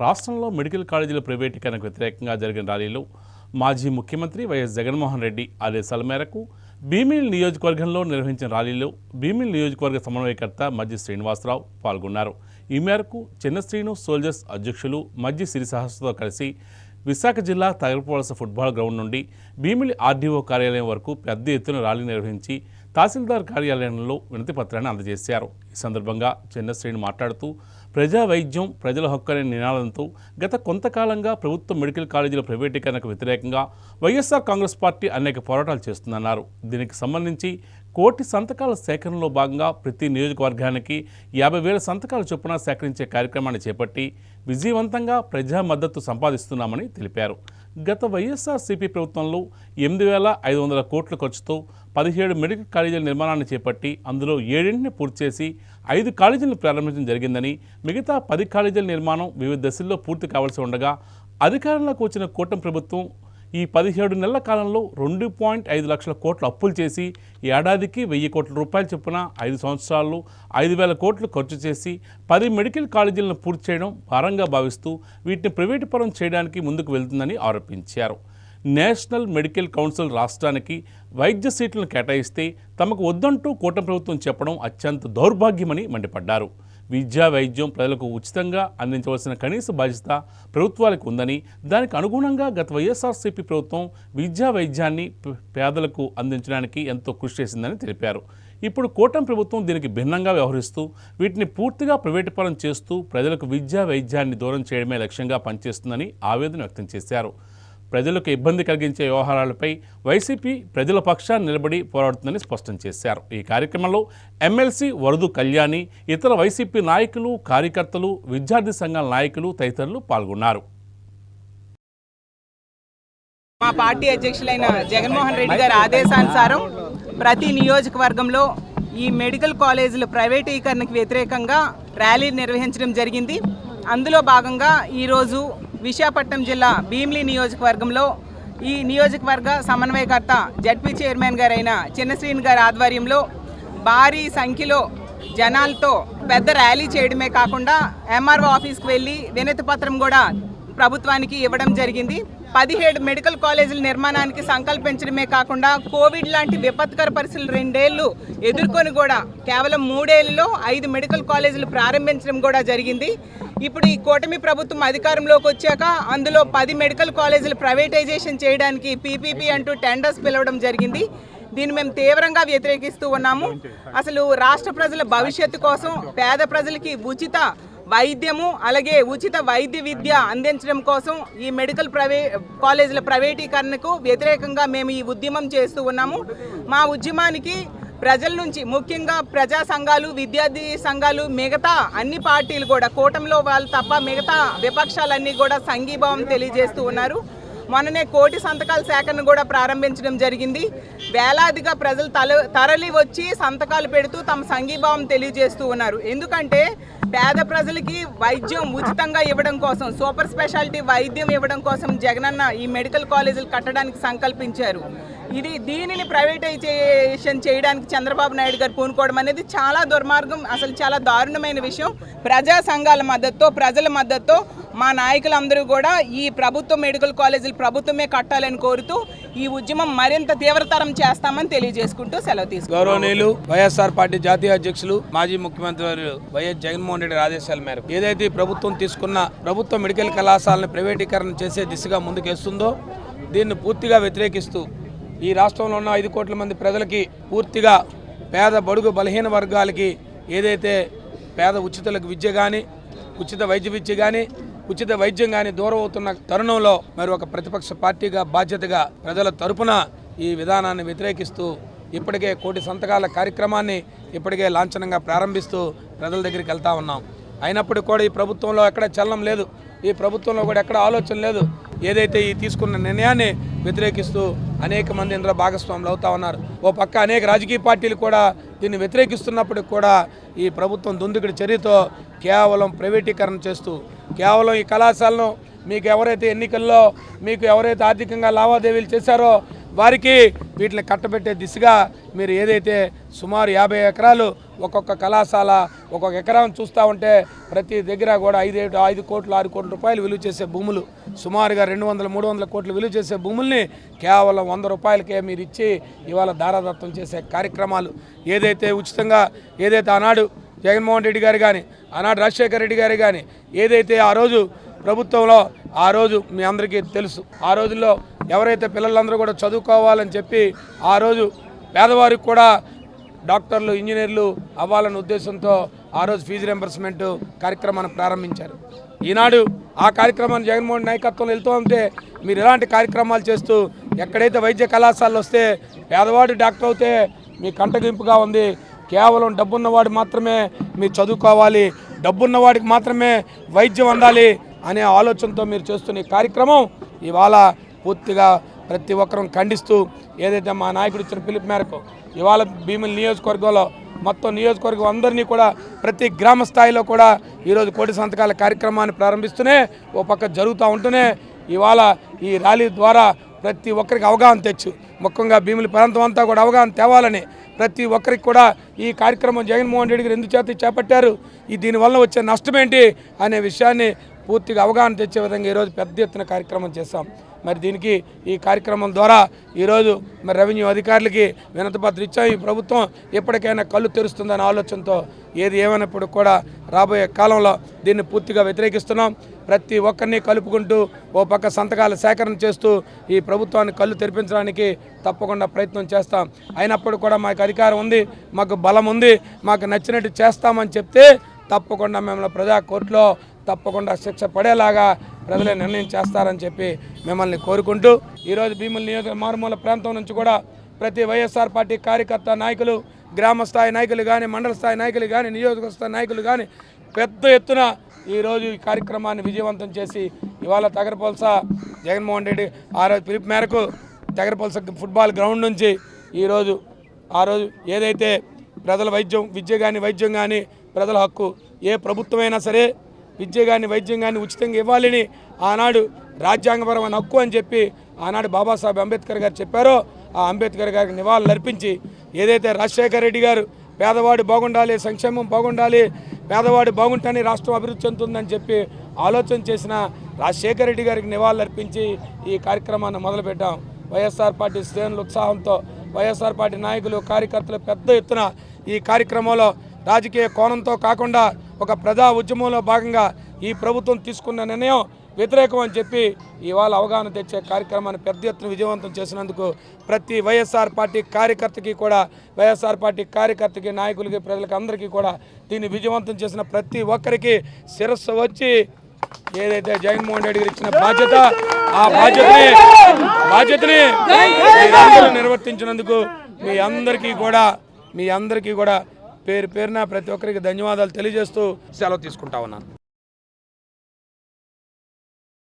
రాష్ట్రంలో మెడికల్ కాలేజీల ప్రైవేటీకరణకు వ్యతిరేకంగా జరిగిన ర్యాలీలో మాజీ ముఖ్యమంత్రి వైఎస్ జగన్మోహన్ రెడ్డి ఆదేశాల మేరకు భీమిలి నియోజకవర్గంలో నిర్వహించిన ర్యాలీలో భీమిలి నియోజకవర్గ సమన్వయకర్త మజ్జి శ్రీనివాసరావు పాల్గొన్నారు. ఈ మేరకు చిన్నశ్రీను సోల్జర్స్ అధ్యక్షులు మజ్జి సిరిసహస్రతో కలిసి విశాఖ జిల్లా తగరపువలస ఫుట్బాల్ గ్రౌండ్ నుండి భీమిలి ఆర్డీఓ కార్యాలయం వరకు పెద్ద ఎత్తున ర్యాలీ నిర్వహించి తహసీల్దార్ కార్యాలయంలో వినతి పత్రాన్ని అందజేశారు. ఈ సందర్భంగా చిన్నశ్రీను మాట్లాడుతూ ప్రజా వైద్యం ప్రజల హక్కు అనే నినాదంతో గత కొంతకాలంగా ప్రభుత్వ మెడికల్ కాలేజీల ప్రైవేటీకరణకు వ్యతిరేకంగా వైఎస్ఆర్ కాంగ్రెస్ పార్టీ అనేక పోరాటాలు చేస్తుందన్నారు. దీనికి సంబంధించి 1 కోటి సంతకాల సేకరణలో భాగంగా ప్రతి నియోజకవర్గానికి 50,000 సంతకాల చొప్పున సేకరించే కార్యక్రమాన్ని చేపట్టి విజయవంతంగా ప్రజా మద్దతు సంపాదిస్తున్నామని తెలిపారు. గత వైఎస్ఆర్సీపీ ప్రభుత్వంలో 8,500 కోట్ల ఖర్చుతో 17 మెడికల్ కాలేజీల నిర్మాణాన్ని చేపట్టి అందులో 7ని పూర్తి చేసి 5 కాలేజీలను ప్రారంభించడం జరిగిందని, మిగతా 10 కాలేజీల నిర్మాణం వివిధ దశల్లో పూర్తి కావాల్సి ఉండగా అధికారంలోకి వచ్చిన కూటమి ప్రభుత్వం ఈ 17 నెలల కాలంలో 2.5 లక్షల కోట్ల అప్పులు చేసి ఏడాదికి 1,000 కోట్ల రూపాయలు చొప్పున 5 సంవత్సరాల్లో 5,000 కోట్లు ఖర్చు చేసి 10 మెడికల్ కాలేజీలను పూర్తి చేయడం భారంగా భావిస్తూ వీటిని ప్రైవేటు పరం చేయడానికి ముందుకు వెళ్తుందని ఆరోపించారు. నేషనల్ మెడికల్ కౌన్సిల్ రాష్ట్రానికి వైద్య సీట్లను కేటాయిస్తే తమకు వద్దంటూ కూటమి ప్రభుత్వం చెప్పడం అత్యంత దౌర్భాగ్యమని మండిపడ్డారు. విద్యా వైద్యం ప్రజలకు ఉచితంగా అందించవలసిన కనీస బాధ్యత ప్రభుత్వాలకు ఉందని, దానికి అనుగుణంగా గత వైఎస్ఆర్సీపీ ప్రభుత్వం విద్యా వైద్యాన్ని పేదలకు అందించడానికి ఎంతో కృషి చేసిందని తెలిపారు. ఇప్పుడు కూటమి ప్రభుత్వం దీనికి భిన్నంగా వ్యవహరిస్తూ వీటిని పూర్తిగా ప్రైవేటు పరం చేస్తూ ప్రజలకు విద్యా వైద్యాన్ని దూరం చేయడమే లక్ష్యంగా పనిచేస్తుందని ఆవేదన వ్యక్తం చేశారు. ప్రజలకు ఇబ్బంది కలిగించే వ్యవహారాలపై వైసీపీ ప్రజల పక్షాన్ని నిలబడి పోరాడుతుందని స్పష్టం చేశారు. ఈ కార్యక్రమంలో ఎమ్మెల్సీ వరదు కళ్యాణి, ఇతర వైసీపీ నాయకులు, కార్యకర్తలు, విద్యార్థి సంఘాల నాయకులు తదితరులు పాల్గొన్నారు. మా పార్టీ అధ్యక్షులైన జగన్మోహన్ రెడ్డి గారి ఆదేశానుసారం ప్రతి నియోజకవర్గంలో ఈ మెడికల్ కాలేజీల ప్రైవేటీకరణకు వ్యతిరేకంగా ర్యాలీ నిర్వహించడం జరిగింది. అందులో భాగంగా ఈరోజు విశాఖపట్నం జిల్లా భీమిలి నియోజకవర్గంలో ఈ నియోజకవర్గ సమన్వయకర్త జడ్పీ చైర్మన్ గారైన చిన్నశ్రీని గారి ఆధ్వర్యంలో భారీ సంఖ్యలో జనాలతో పెద్ద ర్యాలీ చేయడమే కాకుండా ఎంఆర్ఓ ఆఫీస్కి వెళ్ళి వినతి పత్రం కూడా ప్రభుత్వానికి ఇవ్వడం జరిగింది. 17 మెడికల్ కాలేజీల నిర్మాణానికి సంకల్పించడమే కాకుండా కోవిడ్ లాంటి విపత్కర పరిస్థితులు 2 ఏళ్ళు ఎదుర్కొని కూడా కేవలం 3 ఏళ్లలో 5 మెడికల్ కాలేజీలు ప్రారంభించడం కూడా జరిగింది. ఇప్పుడు ఈ కూటమి ప్రభుత్వం అధికారంలోకి వచ్చాక అందులో 10 మెడికల్ కాలేజీలు ప్రైవేటైజేషన్ చేయడానికి పీపీపీ అంటూ టెండర్స్ పిలవడం జరిగింది. దీన్ని మేము తీవ్రంగా వ్యతిరేకిస్తూ ఉన్నాము. అసలు రాష్ట్ర ప్రజల భవిష్యత్తు కోసం పేద ప్రజలకి ఉచిత వైద్యము అలాగే ఉచిత వైద్య విద్య అందించడం కోసం ఈ మెడికల్ కాలేజీల ప్రైవేటీకరణకు వ్యతిరేకంగా మేము ఈ ఉద్యమం చేస్తూ ఉన్నాము. మా ఉద్యమానికి ప్రజల నుంచి ముఖ్యంగా ప్రజా సంఘాలు, విద్యార్థి సంఘాలు, మిగతా అన్ని పార్టీలు కూడా కూటమిలో వాళ్ళు తప్ప మిగతా విపక్షాలన్నీ కూడా సంఘీభావం తెలియజేస్తూ ఉన్నారు. మొన్ననే 1 కోటి సంతకాల సేకరణ కూడా ప్రారంభించడం జరిగింది. వేలాదిగా ప్రజలు తరలి వచ్చి సంతకాలు పెడుతూ తమ సంఘీభావం తెలియజేస్తూ ఉన్నారు. ఎందుకంటే పేద ప్రజలకి వైద్యం ఉచితంగా ఇవ్వడం కోసం, సూపర్ స్పెషాలిటీ వైద్యం ఇవ్వడం కోసం జగనన్న ఈ మెడికల్ కాలేజీలు కట్టడానికి సంకల్పించారు. దీనిని ప్రైవేటైజేషన్ చేయడానికి చంద్రబాబు నాయుడు గారు పూనుకోవడం అనేది చాలా దుర్మార్గం, అసలు చాలా దారుణమైన విషయం. ప్రజా సంఘాల మద్దతుతో, ప్రజల మద్దతుతో మా నాయకులందరూ కూడా ఈ ప్రభుత్వ మెడికల్ కాలేజీలు ప్రభుత్వమే కట్టాలని కోరుతూ ఈ ఉద్యమం మరింత తీవ్రతరం చేస్తామని తెలియజేసుకుంటూ సెలవు తీసుకుంటాం. గౌరవనీయులు వైఎస్ఆర్ పార్టీ జాతీయ అధ్యక్షులు మాజీ ముఖ్యమంత్రి వైఎస్ జగన్మోహన్ రెడ్డి ఆదేశాల మేరకు ఏదైతే ప్రభుత్వం తీసుకున్న ప్రభుత్వ మెడికల్ కళాశాలను ప్రైవేటీకరణ చేసే దిశగా ముందుకేస్తుందో దీన్ని పూర్తిగా వ్యతిరేకిస్తూ ఈ రాష్ట్రంలో ఉన్న 5 కోట్ల మంది ప్రజలకి పూర్తిగా పేద బడుగు బలహీన వర్గాలకి ఏదైతే పేద ఉచితలకు విద్య కానీ, ఉచిత వైద్య విద్య కానీ, ఉచిత వైద్యం కానీ దూరం అవుతున్న తరుణంలో మరి ఒక ప్రతిపక్ష పార్టీగా బాధ్యతగా ప్రజల తరపున ఈ విధానాన్ని వ్యతిరేకిస్తూ ఇప్పటికే 1 కోటి సంతకాల కార్యక్రమాన్ని ఇప్పటికే లాంఛనంగా ప్రారంభిస్తూ ప్రజల దగ్గరికి వెళ్తా ఉన్నాం. అయినప్పటికీ కూడా ఈ ప్రభుత్వంలో ఎక్కడ చలనం లేదు, ఈ ప్రభుత్వంలో కూడా ఎక్కడ ఆలోచన లేదు. ఏదైతే ఈ తీసుకున్న నిర్ణయాన్ని వ్యతిరేకిస్తూ అనేక మంది ఇందులో భాగస్వాములు అవుతా ఉన్నారు. ఓ పక్క అనేక రాజకీయ పార్టీలు కూడా దీన్ని వ్యతిరేకిస్తున్నప్పటికి కూడా ఈ ప్రభుత్వం దుందుకుడి చర్యతో కేవలం ప్రైవేటీకరణ చేస్తూ కేవలం ఈ కళాశాలను మీకు ఎవరైతే ఎన్నికల్లో మీకు ఎవరైతే ఆర్థికంగా లావాదేవీలు చేశారో వారికి వీటిని కట్టబెట్టే దిశగా మీరు ఏదైతే సుమారు 50 ఎకరాలు ఒక్కొక్క కళాశాల ఒక్కొక్క ఎకరం చూస్తూ ఉంటే ప్రతి దగ్గర కూడా 5 కోట్లు 6 కోట్ల రూపాయలు విలువ చేసే భూములు, సుమారుగా 200-300 కోట్లు విలువ చేసే భూముల్ని కేవలం 100 రూపాయలకే మీరు ఇచ్చి ఇవాళ దారాదత్తం చేసే కార్యక్రమాలు ఏదైతే ఉచితంగా ఏదైతే ఆనాడు జగన్మోహన్ రెడ్డి గారు కానీ ఆనాడు రాజశేఖర రెడ్డి గారు కానీ ఏదైతే ఆ రోజు ప్రభుత్వంలో ఆ రోజు మీ అందరికీ తెలుసు, ఆ రోజుల్లో ఎవరైతే పిల్లలందరూ కూడా చదువుకోవాలని చెప్పి ఆ రోజు పేదవారికి కూడా డాక్టర్లు ఇంజనీర్లు అవ్వాలనే ఉద్దేశంతో ఆ రోజు ఫీజు రింబర్స్మెంట్ కార్యక్రమాన్ని ప్రారంభించారు. ఈనాడు ఆ కార్యక్రమాన్ని జగన్మోహన్ నాయకత్వంలో వెళ్తూ ఉంటే మీరు ఇలాంటి కార్యక్రమాలు చేస్తూ ఎక్కడైతే వైద్య కళాశాలలు వస్తే పేదవాడు డాక్టర్ అవుతే మీ కంటగింపుగా ఉంది, కేవలం డబ్బున్నవాడు మాత్రమే మీరు చదువుకోవాలి, డబ్బున్నవాడికి మాత్రమే వైద్యం అందాలి అనే ఆలోచనతో మీరు చేస్తున్న ఈ కార్యక్రమం ఇవాళ పూర్తిగా ప్రతి ఒక్కరూ ఖండిస్తూ ఏదైతే మా నాయకుడు ఇచ్చిన పిలుపు మేరకు ఇవాళ భీమిలి నియోజకవర్గంలో మొత్తం నియోజకవర్గం అందరినీ కూడా ప్రతి గ్రామ స్థాయిలో కూడా ఈరోజు కోటి సంతకాల కార్యక్రమాన్ని ప్రారంభిస్తూనే ఓ పక్క జరుగుతూ ఉంటూనే ఇవాళ ఈ ర్యాలీ ద్వారా ప్రతి ఒక్కరికి అవగాహన తెచ్చు, ముఖ్యంగా భీమిలి ప్రాంతం అంతా కూడా అవగాహన తేవాలని ప్రతి ఒక్కరికి కూడా ఈ కార్యక్రమం జగన్మోహన్ రెడ్డి గారు ఎందుచేత చేపట్టారు, దీనివల్ల వచ్చే నష్టం ఏంటి అనే విషయాన్ని పూర్తిగా అవగాహన తెచ్చే విధంగా ఈరోజు పెద్ద ఎత్తున కార్యక్రమం చేస్తాం. మరి దీనికి ఈ కార్యక్రమం ద్వారా ఈరోజు మరి రెవెన్యూ అధికారులకి వినతిపత్రం ఇచ్చాం. ఈ ప్రభుత్వం ఎప్పటికైనా కళ్ళు తెరుస్తుందనే ఆలోచనతో ఏది ఏమైనప్పుడు కూడా రాబోయే కాలంలో దీన్ని పూర్తిగా వ్యతిరేకిస్తున్నాం. ప్రతి ఒక్కరిని కలుపుకుంటూ ఓ పక్క సంతకాల సేకరణ చేస్తూ ఈ ప్రభుత్వాన్ని కళ్ళు తెరిపించడానికి తప్పకుండా ప్రయత్నం చేస్తాం. అయినప్పుడు కూడా మాకు అధికారం ఉంది, మాకు బలం ఉంది, మాకు నచ్చినట్టు చేస్తామని చెప్తే తప్పకుండా మిమ్మల్ని ప్రజా కోర్టులో తప్పకుండా శిక్ష పడేలాగా ప్రజలే నిర్ణయం చేస్తారని చెప్పి మిమ్మల్ని కోరుకుంటూ ఈరోజు భీమిలి నియోజక మారుమూల ప్రాంతం నుంచి కూడా ప్రతి వైఎస్ఆర్ పార్టీ కార్యకర్త నాయకులు, గ్రామ స్థాయి నాయకులు కానీ, మండల స్థాయి నాయకులు కానీ, నియోజకవర్గ స్థాయి నాయకులు కానీ పెద్ద ఎత్తున ఈరోజు ఈ కార్యక్రమాన్ని విజయవంతం చేసి ఇవాళ తగరపొలస జగన్మోహన్ రెడ్డి ఆ రోజు పిలుపు మేరకు తగరపొలస ఫుట్బాల్ గ్రౌండ్ నుంచి ఈరోజు ఆ రోజు ఏదైతే ప్రజల వైద్యం కానీ ప్రజల హక్కు, ఏ ప్రభుత్వమైనా సరే విద్య కానీ వైద్యం కానీ ఉచితంగా ఇవ్వాలని ఆనాడు రాజ్యాంగపరమైన హక్కు అని చెప్పి ఆనాడు బాబాసాహెబ్ అంబేద్కర్ గారు చెప్పారో ఆ అంబేద్కర్ గారికి నివాళులు అర్పించి ఏదైతే రాజశేఖర రెడ్డి గారు పేదవాడు బాగుండాలి, సంక్షేమం బాగుండాలి, పేదవాడు బాగుంటేనే రాష్ట్రం అభివృద్ధి చెందుతుందని చెప్పి ఆలోచన చేసిన రాజశేఖర రెడ్డి గారికి నివాళులు అర్పించి ఈ కార్యక్రమాన్ని మొదలుపెట్టాం. వైఎస్ఆర్ పార్టీ శ్రేణుల ఉత్సాహంతో వైఎస్ఆర్ పార్టీ నాయకులు, కార్యకర్తలు పెద్ద ఎత్తున ఈ కార్యక్రమంలో రాజకీయ కోణంతో కాకుండా ఒక ప్రజా ఉద్యమంలో భాగంగా ఈ ప్రభుత్వం తీసుకున్న నిర్ణయం వ్యతిరేకం అని చెప్పి ఇవాళ అవగాహన తెచ్చే కార్యక్రమాన్ని పెద్ద ఎత్తున విజయవంతం చేసినందుకు ప్రతి వైఎస్ఆర్ పార్టీ కార్యకర్తకి నాయకులకి ప్రజలకి అందరికీ కూడా దీన్ని విజయవంతం చేసిన ప్రతి ఒక్కరికి శిరస్సు వచ్చి ఏదైతే జగన్మోహన్ రెడ్డి గారు ఇచ్చిన బాధ్యత ఆ బాధ్యతని మీరందరూ నిర్వర్తించినందుకు మీ అందరికీ కూడా పేరు పేరున ప్రతి ఒక్కరికి ధన్యవాదాలు తెలియజేస్తూ సెలవు తీసుకుంటా ఉన్నాను.